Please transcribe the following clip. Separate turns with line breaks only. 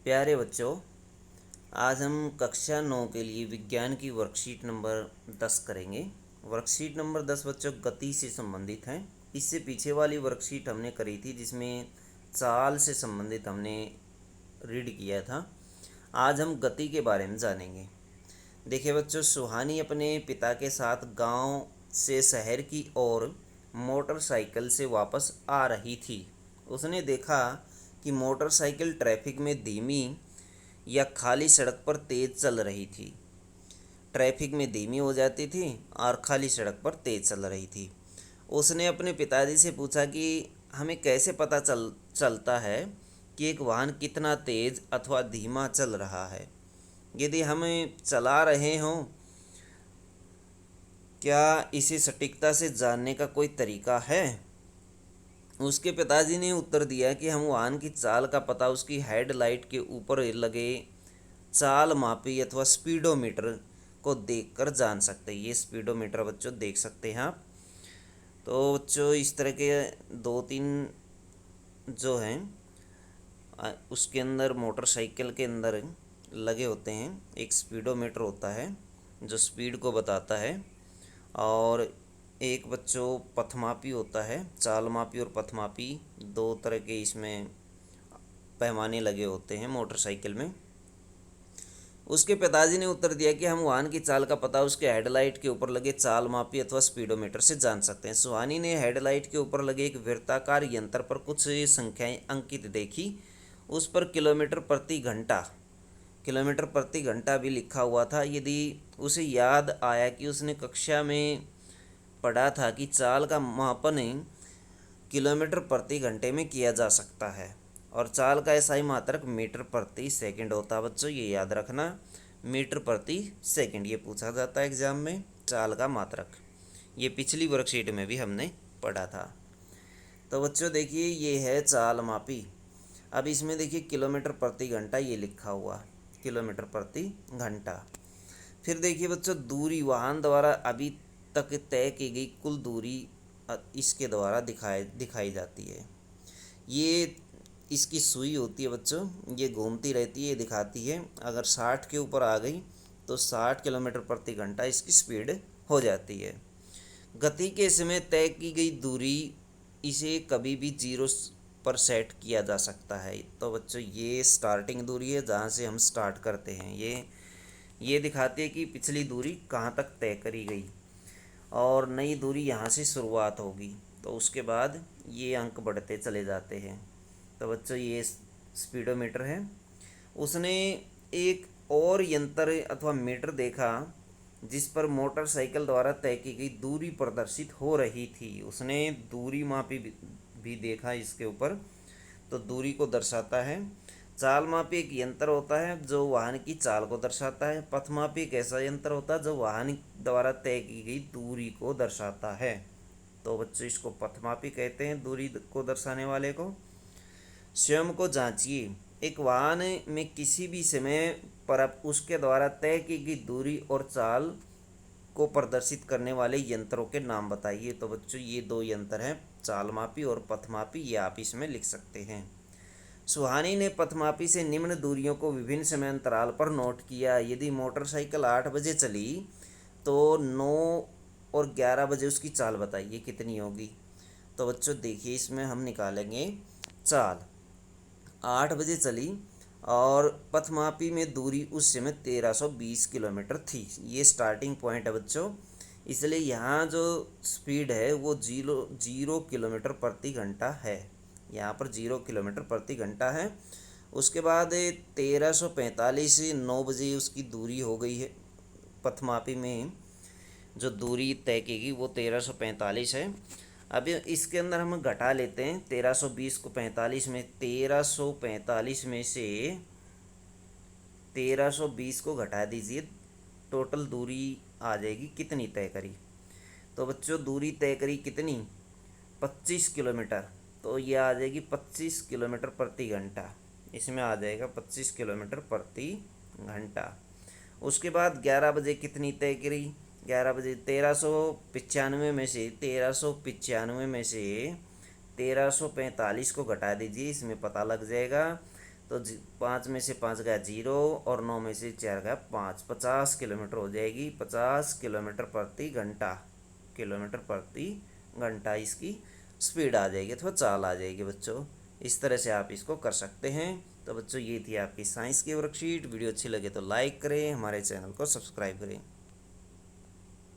प्यारे बच्चों, आज हम कक्षा 9 के लिए विज्ञान की वर्कशीट नंबर 10 करेंगे। वर्कशीट नंबर 10 बच्चों गति से संबंधित है। इससे पीछे वाली वर्कशीट हमने करी थी जिसमें चाल से संबंधित हमने रीड किया था। आज हम गति के बारे में जानेंगे। देखिए बच्चों, सुहानी अपने पिता के साथ गांव से शहर की ओर मोटरसाइकिल से वापस आ रही थी। उसने देखा कि मोटरसाइकिल ट्रैफिक में धीमी या खाली सड़क पर तेज चल रही थी। ट्रैफिक में धीमी हो जाती थी और खाली सड़क पर तेज चल रही थी। उसने अपने पिताजी से पूछा कि हमें कैसे पता चलता है कि एक वाहन कितना तेज अथवा धीमा चल रहा है। यदि हम चला रहे हों, क्या इसे सटीकता से जानने का कोई तरीका है? उसके पिताजी ने उत्तर दिया कि हम वाहन की चाल का पता उसकी हेडलाइट के ऊपर लगे चाल मापी अथवा स्पीडोमीटर को देखकर जान सकते हैं। ये स्पीडोमीटर बच्चों देख सकते हैं आप। तो बच्चों इस तरह के दो तीन जो हैं उसके अंदर मोटरसाइकिल के अंदर लगे होते हैं। एक स्पीडोमीटर होता है जो स्पीड को बताता है, और एक बच्चों पथमापी होता है। चाल मापी और पथमापी दो तरह के इसमें पैमाने लगे होते हैं मोटरसाइकिल में। उसके पिताजी ने उत्तर दिया कि हम वाहन की चाल का पता उसके हेडलाइट के ऊपर लगे चाल मापी अथवा स्पीडोमीटर से जान सकते हैं। सुहानी ने हेडलाइट के ऊपर लगे एक वृत्ताकार यंत्र पर कुछ संख्याएं अंकित देखी। उस पर किलोमीटर प्रति घंटा भी लिखा हुआ था। यदि उसे याद आया कि उसने कक्षा में पढ़ा था कि चाल का मापन किलोमीटर प्रति घंटे में किया जा सकता है और चाल का एसआई मात्रक मीटर प्रति सेकंड होता है। बच्चों ये याद रखना, मीटर प्रति सेकंड ये पूछा जाता है एग्जाम में, चाल का मात्रक। ये पिछली वर्कशीट में भी हमने पढ़ा था। तो बच्चों देखिए ये है चाल मापी। अब इसमें देखिए किलोमीटर प्रति घंटा ये लिखा हुआ, किलोमीटर प्रति घंटा। फिर देखिए बच्चों दूरी, वाहन द्वारा अभी तक तय की गई कुल दूरी इसके द्वारा दिखाई जाती है। ये इसकी सुई होती है बच्चों, ये घूमती रहती है, ये दिखाती है। अगर 60 के ऊपर आ गई तो 60 किलोमीटर प्रति घंटा इसकी स्पीड हो जाती है। गति के समय तय की गई दूरी इसे कभी भी 0 पर सेट किया जा सकता है। तो बच्चों ये स्टार्टिंग दूरी है जहाँ से हम स्टार्ट करते हैं। ये दिखाती है कि पिछली दूरी कहाँ तक तय करी गई और नई दूरी यहाँ से शुरुआत होगी। तो उसके बाद ये अंक बढ़ते चले जाते हैं। तो बच्चों ये स्पीडोमीटर है। उसने एक और यंत्र अथवा मीटर देखा जिस पर मोटरसाइकिल द्वारा तय की गई दूरी प्रदर्शित हो रही थी। उसने दूरी मापी भी देखा इसके ऊपर, तो दूरी को दर्शाता है। चाल मापी एक यंत्र होता है जो वाहन की चाल को दर्शाता है। पथ मापी एक ऐसा यंत्र होता है जो वाहन द्वारा तय की गई दूरी को दर्शाता है। तो बच्चों इसको पथमापी कहते हैं, दूरी को दर्शाने वाले को। स्वयं को जांचिए, एक वाहन में किसी भी समय पर आप उसके द्वारा तय की गई दूरी और चाल को प्रदर्शित करने वाले यंत्रों के नाम बताइए। तो बच्चों ये दो यंत्र हैं, चाल मापी और पथमापी, ये आप इसमें लिख सकते हैं। सुहानी ने पथमापी से निम्न दूरियों को विभिन्न समय अंतराल पर नोट किया। यदि मोटरसाइकिल 8 बजे चली तो 9 और 11 बजे उसकी चाल बताइए कितनी होगी। तो बच्चों देखिए इसमें हम निकालेंगे चाल। 8 बजे चली और पथमापी में दूरी उस समय 1320 किलोमीटर थी। ये स्टार्टिंग पॉइंट है बच्चों, इसलिए यहाँ जो स्पीड है वो 0 किलोमीटर प्रति घंटा है। यहाँ पर 0 किलोमीटर प्रति घंटा है। उसके बाद 1345 9 बजे उसकी दूरी हो गई है। पथमापी में जो दूरी तय की गई वो 1345 है। अब इसके अंदर हम घटा लेते हैं 1320 को 45 में, 1345 में से 1320 को घटा दीजिए, टोटल दूरी आ जाएगी कितनी तय करी। तो बच्चों दूरी तय करी कितनी, 25 किलोमीटर। तो ये आ जाएगी 25 किलोमीटर प्रति घंटा, इसमें आ जाएगा 25 किलोमीटर प्रति घंटा। उसके बाद 11 बजे कितनी तय करी, 11 बजे 1395 में से 1345 में से 1345 को घटा दीजिए, इसमें पता लग जाएगा तो 5 में से 5 गया 0 और 9 में से 4 गया 5, 50 किलोमीटर हो जाएगी। 50 किलोमीटर प्रति घंटा, किलोमीटर प्रति घंटा इसकी स्पीड आ जाएगी अथवा चाल आ जाएगी बच्चों। इस तरह से आप इसको कर सकते हैं। तो बच्चों ये थी आपकी साइंस की वर्कशीट। वीडियो अच्छी लगे तो लाइक करें, हमारे चैनल को सब्सक्राइब करें।